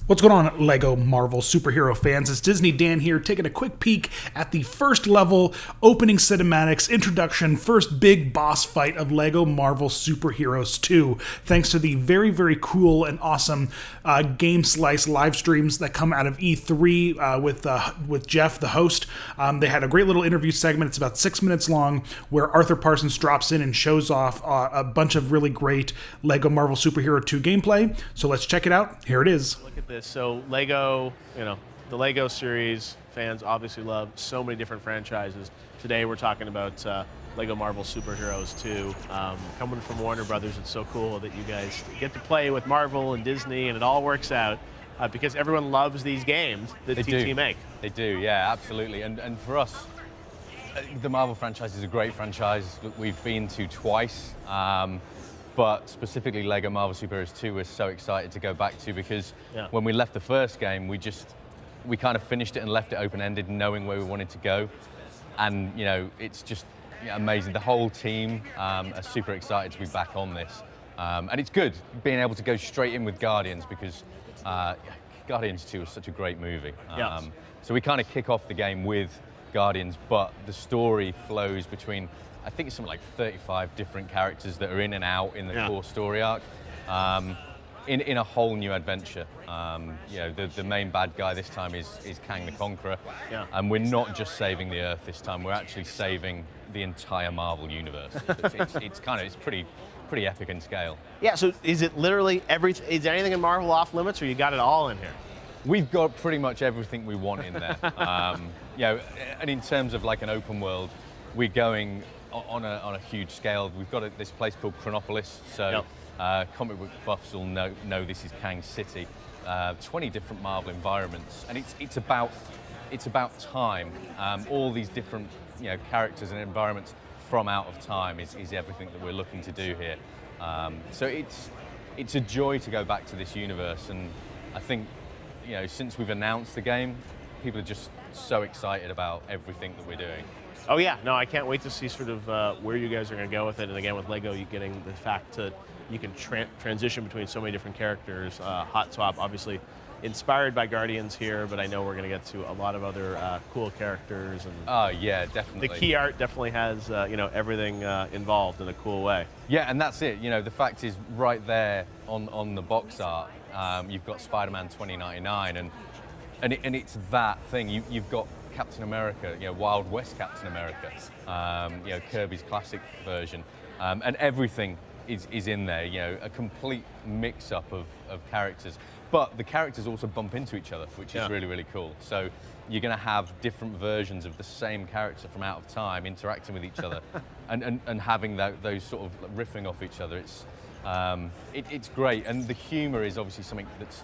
What's going on, LEGO Marvel superhero fans? It's Disney Dan here, taking a quick peek at the first level opening cinematics, introduction, first big boss fight of LEGO Marvel Superheroes 2. Thanks to the very, very cool and awesome Game Slice live streams that come out of E3 with Jeff, the host. They had a great little interview segment. It's about 6 minutes long, where Arthur Parsons drops in and shows off a bunch of really great LEGO Marvel Superhero 2 gameplay. So let's check it out. Here it is. Look at this. So Lego, the Lego series fans obviously love so many different franchises. Today we're talking about Lego Marvel Superheroes 2. Coming from Warner Brothers, it's so cool that you guys get to play with Marvel and Disney, and it all works out because everyone loves these games that TT make. They do, yeah, absolutely. And for us, the Marvel franchise is a great franchise that we've been to twice. But specifically Lego Marvel Superheroes 2 we're so excited to go back to because when we left the first game, we kind of finished it and left it open-ended, knowing where we wanted to go. And, it's just amazing. The whole team are super excited to be back on this. And it's good being able to go straight in with Guardians because Guardians 2 was such a great movie. So we kind of kick off the game with Guardians, but the story flows between, I think it's something like 35 different characters that are in and out in the core story arc, in a whole new adventure. The main bad guy this time is Kang the Conqueror, and we're not just saving the Earth this time. We're actually saving the entire Marvel universe. It's pretty epic in scale. Yeah. So is it literally everything? Is there anything in Marvel off limits, or you got it all in here? We've got pretty much everything we want in there. And in terms of like an open world, we're going on a huge scale. We've got this place called Chronopolis, so comic book buffs will know this is Kang's city. 20 different Marvel environments, and it's about time. All these different characters and environments from Out of Time is everything that we're looking to do here. So it's a joy to go back to this universe, and I think since we've announced the game, people are just so excited about everything that we're doing. Oh yeah, no, I can't wait to see sort of where you guys are going to go with it. And again, with Lego, you're getting the fact that you can transition between so many different characters. Hot Swap, obviously inspired by Guardians here, but I know we're going to get to a lot of other cool characters. And oh yeah, definitely. The key art definitely has everything involved in a cool way. Yeah, and that's it. The fact is right there on the box art, you've got Spider-Man 2099, and it's that thing. You've got Captain America, Wild West Captain America, Kirby's classic version, and everything is in there. A complete mix-up of characters, but the characters also bump into each other, which is really, really cool. So you're going to have different versions of the same character from Out of Time interacting with each other, and having those sort of riffing off each other. It's great, and the humor is obviously something that's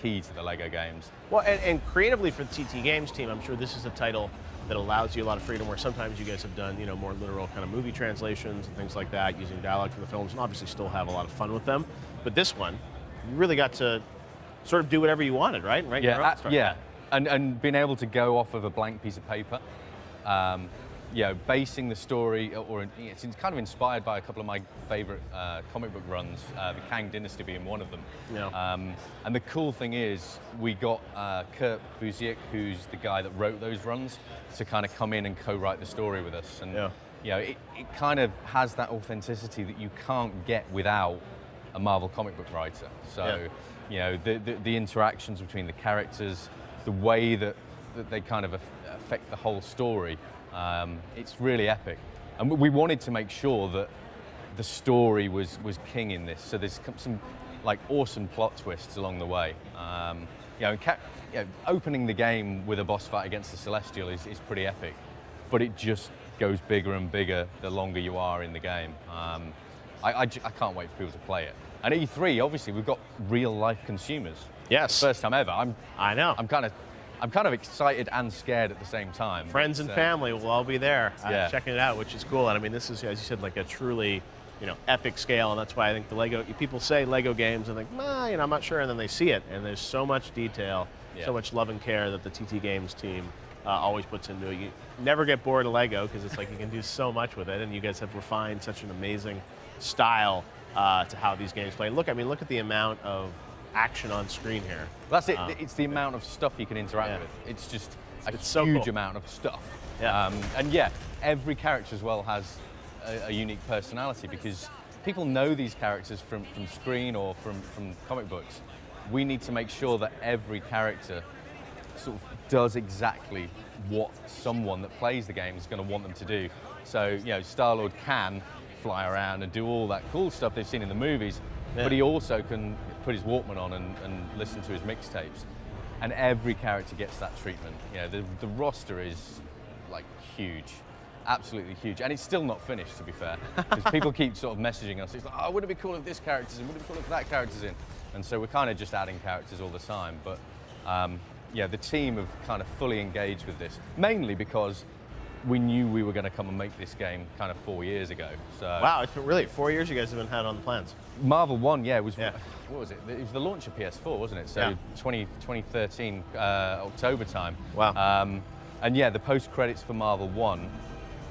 key to the Lego games. Well, and creatively for the TT Games team, I'm sure this is a title that allows you a lot of freedom, where sometimes you guys have done, more literal kind of movie translations and things like that, using dialogue from the films, and obviously still have a lot of fun with them. But this one, you really got to sort of do whatever you wanted, right? Yeah, and being able to go off of a blank piece of paper, basing the story, it's kind of inspired by a couple of my favorite comic book runs, the Kang Dynasty being one of them. And the cool thing is, we got Kurt Busiek, who's the guy that wrote those runs, to kind of come in and co-write the story with us. And it kind of has that authenticity that you can't get without a Marvel comic book writer. So, the interactions between the characters, the way that they kind of affect the whole story, it's really epic. And we wanted to make sure that the story was king in this. So there's some like awesome plot twists along the way. Opening the game with a boss fight against the Celestial is pretty epic, but it just goes bigger and bigger the longer you are in the game. I can't wait for people to play it. And E3, obviously, we've got real life consumers. Yes. First time ever. I know. I'm kind of excited and scared at the same time. Friends and family will all be there checking it out, which is cool. And I mean, this is, as you said, like a truly, epic scale. And that's why I think the Lego, people say Lego games and think, I'm not sure. And then they see it. And there's so much detail, so much love and care that the TT Games team always puts into it. You never get bored of Lego because it's like you can do so much with it. And you guys have refined such an amazing style to how these games play. Look at the amount of action on screen here. That's it. It's the amount of stuff you can interact Yeah. with. It's just a It's so huge cool. amount of stuff. Yeah. And yeah, every character as well has a unique personality, because people know these characters from screen or from comic books. We need to make sure that every character sort of does exactly what someone that plays the game is going to want them to do. So, you know, Star-Lord can fly around and do all that cool stuff they've seen in the movies, Yeah. but he also can put his Walkman on and listen to his mixtapes. And every character gets that treatment. You know, the roster is like huge, absolutely huge. And it's still not finished, to be fair, because people keep sort of messaging us. It's like, oh, wouldn't it be cool if this character's in? Wouldn't it be cool if that character's in? And so we're kind of just adding characters all the time. But yeah, the team have kind of fully engaged with this, mainly because we knew we were going to come and make this game kind of 4 years ago. So Wow, it's been really 4 years you guys have been had on the plans. Marvel 1, yeah, was Yeah. what was it? It was the launch of PS4, wasn't it? So Yeah. 2013 October time. Wow. And yeah, the post credits for Marvel 1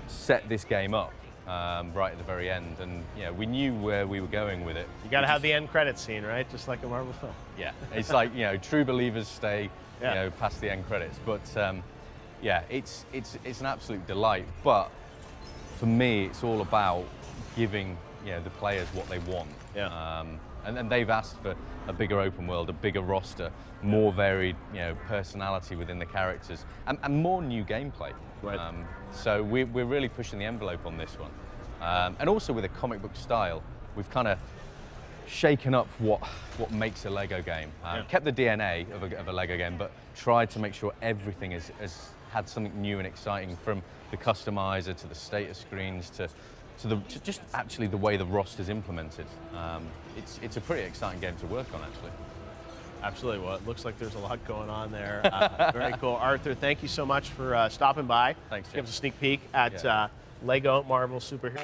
set this game up right at the very end, and yeah, we knew where we were going with it. You got to have the end credits scene, right? Just like a Marvel film. Yeah, it's like, you know, true believers stay, Yeah. you know, past the end credits. But yeah, it's an absolute delight. But for me, it's all about giving, you know, the players what they want. Yeah. And they've asked for a bigger open world, a bigger roster, more varied, you know, personality within the characters, and more new gameplay. Right. So we're really pushing the envelope on this one, and also with a comic book style, we've kind of shaken up what makes a Lego game. Yeah. Kept the DNA of a Lego game, but tried to make sure everything has had something new and exciting, from the customizer to the status screens to just actually the way the roster's implemented. It's a pretty exciting game to work on, actually. Absolutely. Well, it looks like there's a lot going on there. Very cool. Arthur, thank you so much for stopping by. Thanks, Give Jim. us a sneak peek at Yeah. Lego Marvel Superhero.